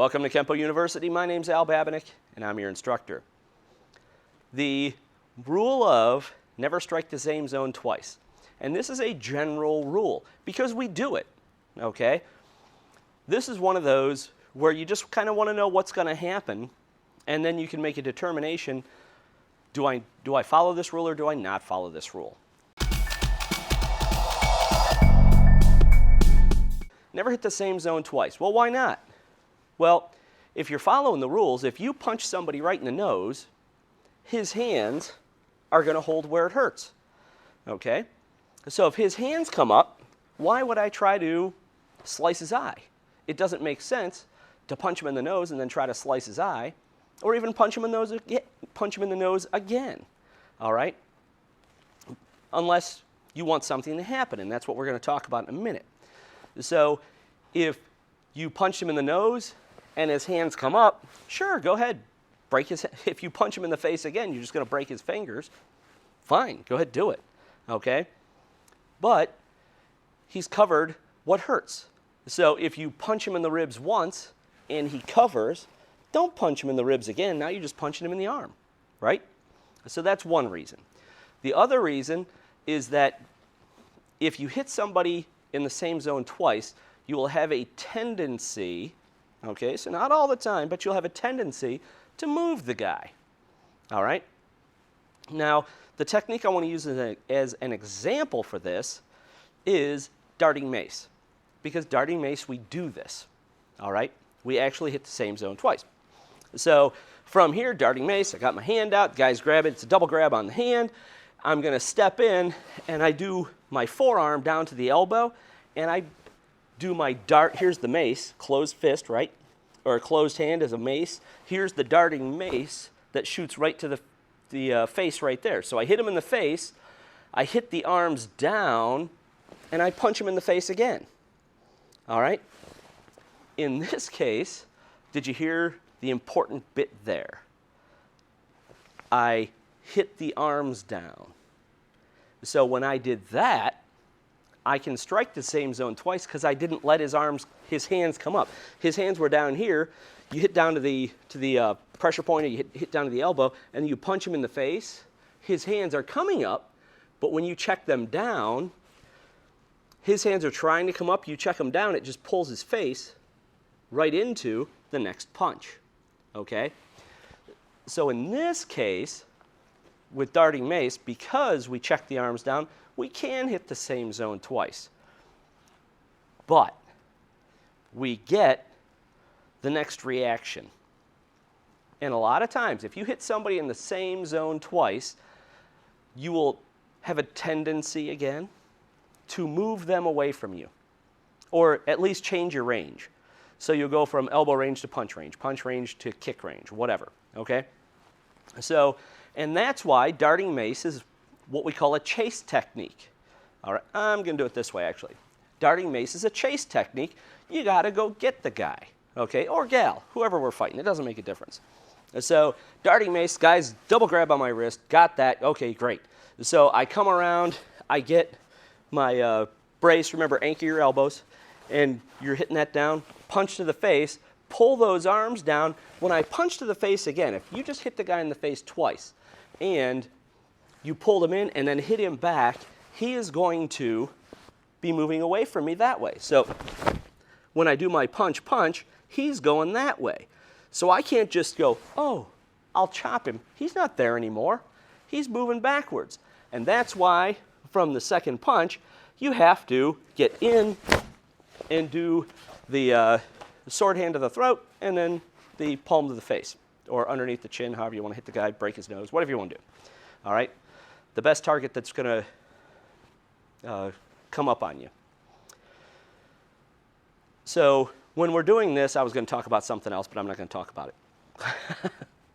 Welcome to Kenpo University. My name's Al Babinick, and I'm your instructor. The rule of never strike the same zone twice. And this is a general rule because we do it, okay? This is one of those where you just kind of want to know what's going to happen, and then you can make a determination, do I follow this rule or do I not follow this rule? Never hit the same zone twice. Well, why not? Well, if you're following the rules, if you punch somebody right in the nose, his hands are going to hold where it hurts, okay? So if his hands come up, why would I try to slice his eye? It doesn't make sense to punch him in the nose and then try to slice his eye, or even punch him in the nose again, all right? Unless you want something to happen, and that's what we're going to talk about in a minute. So if you punch him in the nose and his hands come up, sure, go ahead. If you punch him in the face again, you're just going to break his fingers. Fine, go ahead, do it, okay? But he's covered what hurts. So if you punch him in the ribs once and he covers, don't punch him in the ribs again. Now you're just punching him in the arm, right? So that's one reason. The other reason is that if you hit somebody in the same zone twice, you will have a tendency, okay, so not all the time, but you'll have a tendency to move the guy, all right? Now, the technique I want to use as an example for this is darting mace, because darting mace, we do this, all right? We actually hit the same zone twice. So from here, darting mace, I got my hand out, guys grab it, it's a double grab on the hand. I'm going to step in, and I do my forearm down to the elbow, and I do my dart. Here's the mace, closed fist, right? Or a closed hand is a mace. Here's the darting mace that shoots right to the face right there. So I hit him in the face, I hit the arms down, and I punch him in the face again. All right? In this case, did you hear the important bit there? I hit the arms down. So when I did that, I can strike the same zone twice because I didn't let his hands come up. His hands were down here. You hit down to the pressure point, or you hit down to the elbow, and you punch him in the face. His hands are coming up, but when you check them down, his hands are trying to come up. You check them down, it just pulls his face right into the next punch, okay? So in this case, with darting mace, because we check the arms down, we can hit the same zone twice. But we get the next reaction. And a lot of times, if you hit somebody in the same zone twice, you will have a tendency again to move them away from you, or at least change your range. So you'll go from elbow range to punch range to kick range, whatever, okay? So, and that's why darting mace is what we call a chase technique. All right, I'm going to do it this way, actually. Darting mace is a chase technique. You got to go get the guy, okay, or gal, whoever we're fighting. It doesn't make a difference. So darting mace, guys, double grab on my wrist. Got that. Okay, great. So I come around. I get my brace. Remember, anchor your elbows, and you're hitting that down. Punch to the face. Pull those arms down. When I punch to the face again, if you just hit the guy in the face twice, and you pulled him in and then hit him back, he is going to be moving away from me that way. So when I do my punch, he's going that way. So I can't just go, oh, I'll chop him. He's not there anymore. He's moving backwards. And that's why from the second punch, you have to get in and do the sword hand to the throat and then the palm to the face, or underneath the chin, however you want to hit the guy, break his nose, whatever you want to do. All right? The best target that's going to come up on you. So when we're doing this, I was going to talk about something else, but I'm not going to talk about it.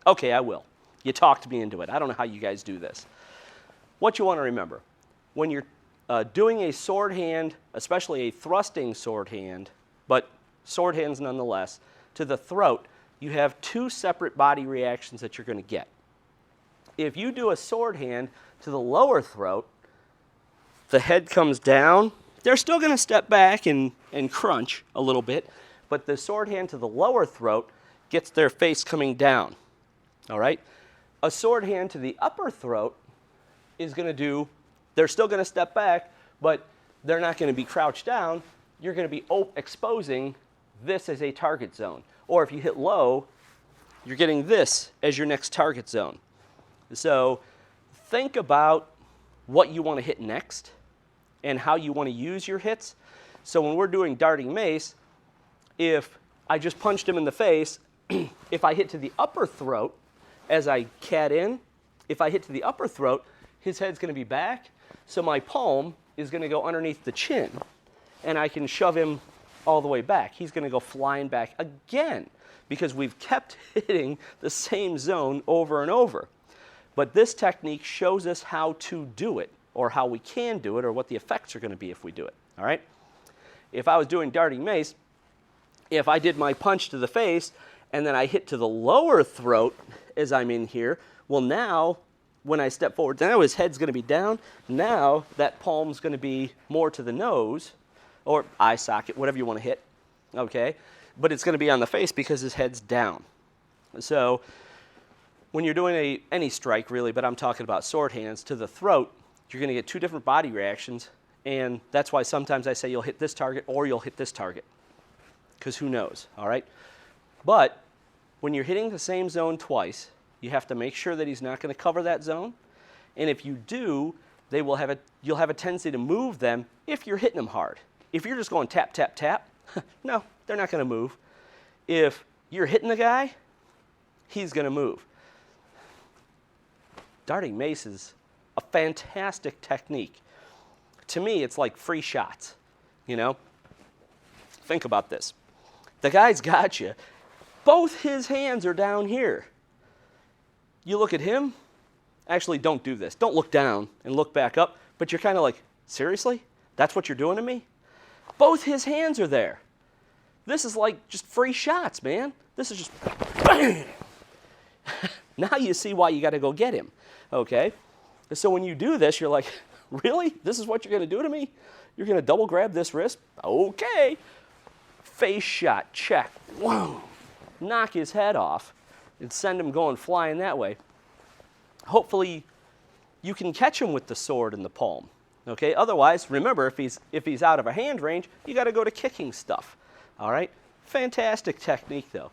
Okay, I will. You talked me into it. I don't know how you guys do this. What you want to remember, when you're doing a sword hand, especially a thrusting sword hand, but sword hands nonetheless, to the throat, you have two separate body reactions that you're going to get. If you do a sword hand to the lower throat, the head comes down. They're still going to step back and crunch a little bit, but the sword hand to the lower throat gets their face coming down. All right? A sword hand to the upper throat is going to do, they're still going to step back, but they're not going to be crouched down. You're going to be exposing this as a target zone. Or if you hit low, you're getting this as your next target zone. So think about what you want to hit next and how you want to use your hits. So when we're doing Darting Mace, if I just punched him in the face, if I hit to the upper throat as I cat in, if I hit to the upper throat, his head's going to be back, so my palm is going to go underneath the chin, and I can shove him all the way back. He's going to go flying back again because we've kept hitting the same zone over and over. But this technique shows us how to do it, or how we can do it, or what the effects are going to be if we do it. All right? If I was doing Darting Mace, if I did my punch to the face and then I hit to the lower throat as I'm in here, well, now when I step forward, now his head's going to be down. Now that palm's going to be more to the nose or eye socket, whatever you want to hit, okay? But it's going to be on the face because his head's down. So when you're doing any strike, really, but I'm talking about sword hands to the throat, you're going to get two different body reactions, and that's why sometimes I say you'll hit this target or you'll hit this target, because who knows, all right? But when you're hitting the same zone twice, you have to make sure that he's not going to cover that zone, and if you do, you'll have a tendency to move them if you're hitting them hard. If you're just going tap, tap, tap, no, they're not going to move. If you're hitting the guy, he's going to move. Darting Mace is a fantastic technique. To me, it's like free shots, you know? Think about this. The guy's got you. Both his hands are down here. You look at him. Actually, don't do this. Don't look down and look back up, but you're kind of like, seriously? That's what you're doing to me? Both his hands are there. This is like just free shots, man. This is just bang. Now you see why you got to go get him, okay? So when you do this, you're like, really? This is what you're going to do to me? You're going to double grab this wrist? Okay. Face shot, check. Whoa. Knock his head off and send him going flying that way. Hopefully, you can catch him with the sword in the palm. Okay? Otherwise, remember, if he's out of a hand range, you got to go to kicking stuff. All right? Fantastic technique, though.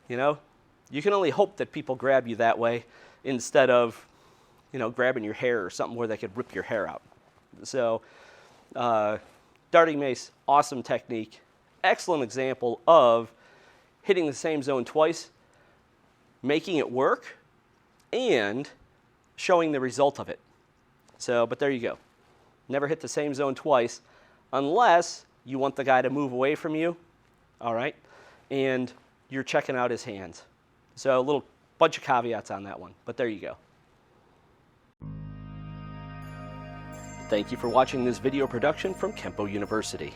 You know, you can only hope that people grab you that way instead of, you know, grabbing your hair or something where they could rip your hair out. So, Darting Mace, awesome technique. Excellent example of hitting the same zone twice, making it work, and showing the result of it. So, but there you go. Never hit the same zone twice unless you want the guy to move away from you, all right, and you're checking out his hands. So a little bunch of caveats on that one, but there you go. Thank you for watching this video production from Kenpo University.